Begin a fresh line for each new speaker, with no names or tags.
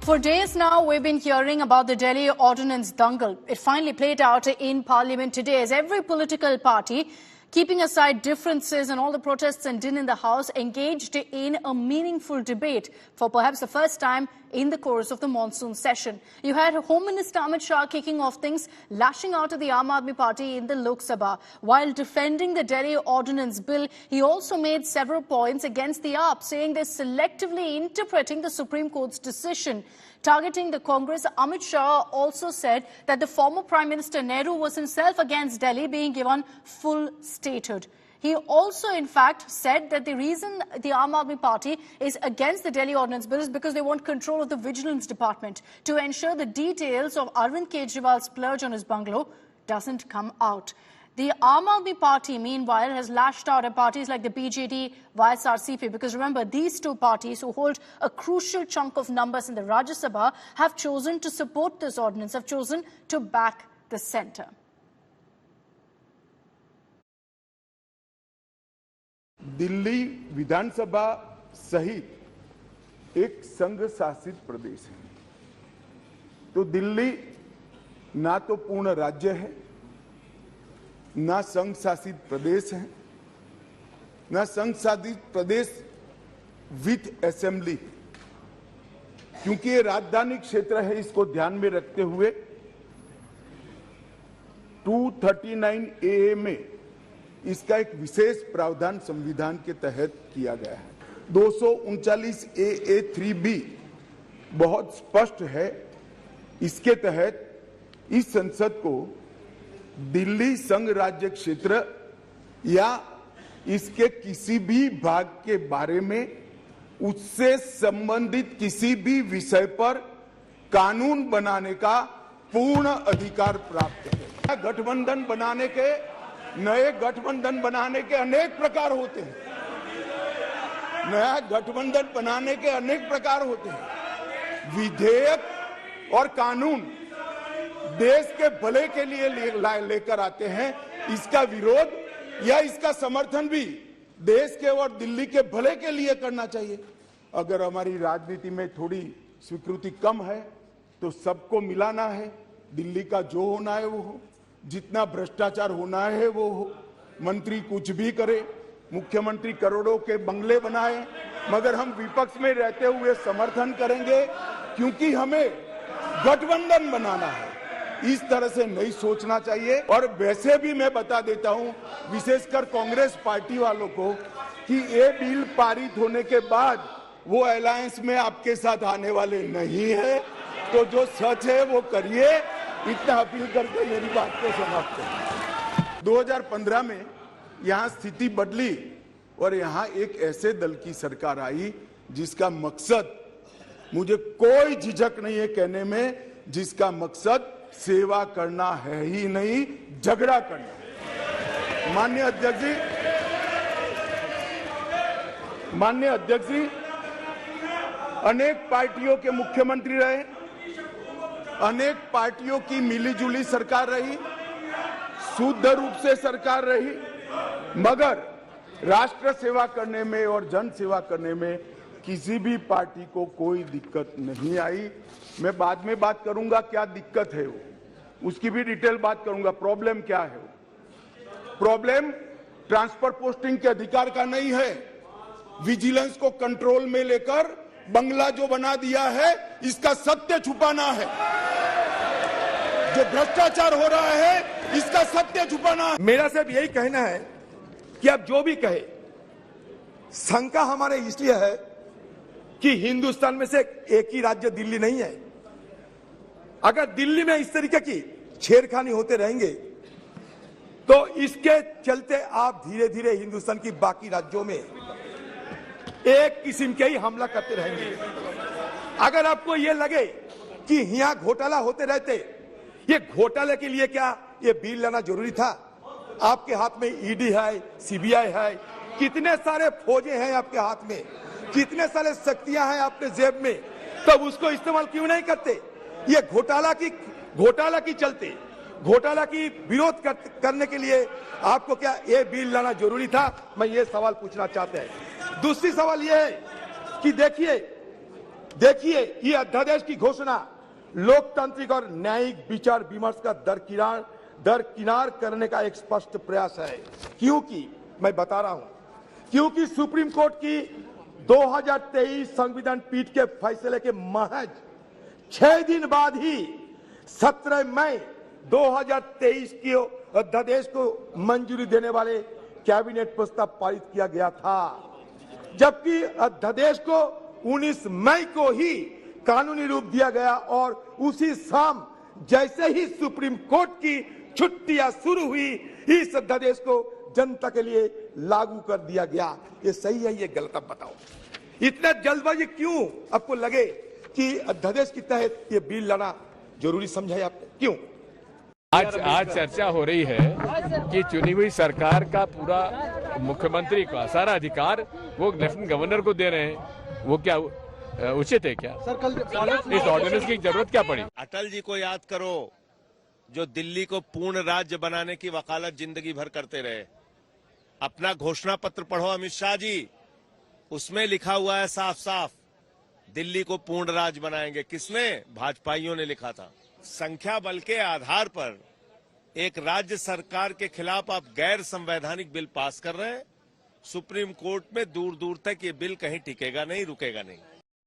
For days now, we've been hearing about the Delhi Ordnance Dangle. It finally played out in Parliament today as every political party, keeping aside differences and all the protests and din in the House, engaged in a meaningful debate for perhaps the first time in the course of the monsoon session. You had Home Minister Amit Shah kicking off things, lashing out at the Aam Aadmi Party in the Lok Sabha. While defending the Delhi Ordnance Bill, he also made several points against the AAP, saying they're selectively interpreting the Supreme Court's decision. Targeting the Congress, Amit Shah also said that the former Prime Minister Nehru was himself against Delhi being given full statehood. He also, in fact, said that the reason the Aam Aadmi Party is against the Delhi Ordnance Bill is because they want control of the Vigilance Department to ensure the details of Arvind Kejriwal's splurge on his bungalow doesn't come out. The Aam Aadmi Party, meanwhile, has lashed out at parties like the BJD, YSRCP, because remember, these two parties who hold a crucial chunk of numbers in the Rajya Sabha have chosen to support this ordinance, have chosen to back the centre.
Delhi विधानसभा सहित एक संघ शासित प्रदेश है, तो दिल्ली ना तो पूर्ण राज्य है, ना संघ शासित प्रदेश है, ना संघ शासित प्रदेश विथ असेंबली। क्योंकि ये राजधानी क्षेत्र है, इसको ध्यान में रखते हुए 239A में इसका एक विशेष प्रावधान संविधान के तहत किया गया है। 239AA3B बहुत स्पष्ट है। इसके तहत इस संसद को दिल्ली संघ राज्य क्षेत्र या इसके किसी भी भाग के बारे में उससे संबंधित किसी भी विषय पर कानून बनाने का पूर्ण अधिकार प्राप्त है। गठबंधन बनाने के नए गठबंधन बनाने के अनेक प्रकार होते हैं। नया गठबंधन बनाने के अनेक प्रकार होते हैं। विधेयक और कानून देश के भले के लिए लेकर आते हैं। इसका विरोध या इसका समर्थन भी देश के और दिल्ली के भले के लिए करना चाहिए। अगर हमारी राजनीति में थोड़ी स्वीकृति कम है तो सबको मिलाना है। दिल्ली का जो होना है वो हो, जितना भ्रष्टाचार होना है वो हो। मंत्री कुछ भी करे, मुख्यमंत्री करोड़ों के बंगले बनाए, मगर हम विपक्ष में रहते हुए समर्थन करेंगे क्योंकि हमें गठबंधन बनाना है। इस तरह से नहीं सोचना चाहिए। और वैसे भी मैं बता देता हूं, विशेषकर कांग्रेस पार्टी वालों को, कि ये बिल पारित होने के बाद वो अलायंस में आपके साथ आने वाले नहीं है। तो जो सच है वो करिए। इतना अपील करके मेरी बात को समाप्त करें। 2015 में यहाँ स्थिति बदली और यहाँ एक ऐसे दल की सरकार आई जिसका मकसद, मुझे कोई झिझक नहीं है कहने में, जिसका मकसद सेवा करना है ही नहीं, झगड़ा करना। माननीय अध्यक्ष जी अनेक पार्टियों के मुख्यमंत्री रहे, अनेक पार्टियों की मिलीजुली सरकार रही, शुद्ध रूप से सरकार रही, मगर राष्ट्र सेवा करने में और जन सेवा करने में किसी भी पार्टी को कोई दिक्कत नहीं आई। मैं बाद में बात करूंगा क्या दिक्कत है वो, उसकी भी डिटेल बात करूंगा। प्रॉब्लम क्या है वो? प्रॉब्लम ट्रांसफर पोस्टिंग के अधिकार का नहीं है। विजिलेंस को कंट्रोल में लेकर बंगला जो बना दिया है, इसका सत्य छुपाना है। जो भ्रष्टाचार हो रहा है, इसका सत्य छुपाना है।
मेरा सिर्फ यही कहना है कि आप जो भी कहे, शंका हमारे इसलिए है कि हिंदुस्तान में से एक ही राज्य दिल्ली नहीं है। अगर दिल्ली में इस तरीके की छेड़खानी होते रहेंगे तो इसके चलते आप धीरे धीरे हिंदुस्तान की बाकी राज्यों में एक किस्म के ही हमला करते रहेंगे। अगर आपको यह लगे कि यहां घोटाला होते रहते, ये घोटाले के लिए क्या ये बिल लाना जरूरी था? आपके हाथ में ईडी है, सीबीआई है, कितने सारे फौजें हैं आपके हाथ में, कितने सारे शक्तियां हैं आपके जेब में, तब उसको इस्तेमाल क्यों नहीं करते? ये घोटाला की चलते, घोटाला की विरोध करने के लिए आपको क्या ये बिल लाना जरूरी था? मैं ये सवाल पूछना चाहता है। दूसरी सवाल ये है कि देखिए, देखिए, ये अध्यादेश की घोषणा लोकतांत्रिक और न्यायिक विचार विमर्श का दरकिनार करने का एक स्पष्ट प्रयास है। क्योंकि मैं बता रहा हूं, क्योंकि सुप्रीम कोर्ट की 2023 संविधान पीठ के फैसले के महज 6 दिन बाद ही 17 मई 2023 के अध्यादेश को मंजूरी देने वाले कैबिनेट प्रस्ताव पारित किया गया था, जबकि अध्यादेश को 19 मई को ही कानूनी रूप दिया गया और उसी शाम जैसे ही सुप्रीम कोर्ट की छुट्टियां शुरू हुई, इस अध्यादेश को जनता के लिए लागू कर दिया गया। ये सही है, ये गलत? अब बताओ, इतना जल्दबाजी क्यों आपको लगे कि अध्यादेश के तहत ये बिल लाना जरूरी समझा है आपने? क्यों?
आज चर्चा हो रही है कि चुनी हुई सरकार का पूरा मुख्यमंत्री का सारा अधिकार वो लेफ्टिनेंट गवर्नर को दे रहे हैं। वो क्या उचित है क्या? इस ऑर्डिनेंस की जरूरत क्या पड़ी?
अटल जी को याद करो, जो दिल्ली को पूर्ण राज्य बनाने की वकालत जिंदगी भर करते रहे। अपना घोषणा पत्र पढ़ो अमित शाह जी, उसमें लिखा हुआ है साफ साफ, दिल्ली को पूर्ण राज्य बनाएंगे। किसने? भाजपाइयों ने लिखा था। संख्या बल के आधार पर एक राज्य सरकार के खिलाफ आप गैर संवैधानिक बिल पास कर रहे हैं। सुप्रीम कोर्ट में दूर दूर तक ये बिल कहीं टिकेगा नहीं, रुकेगा नहीं।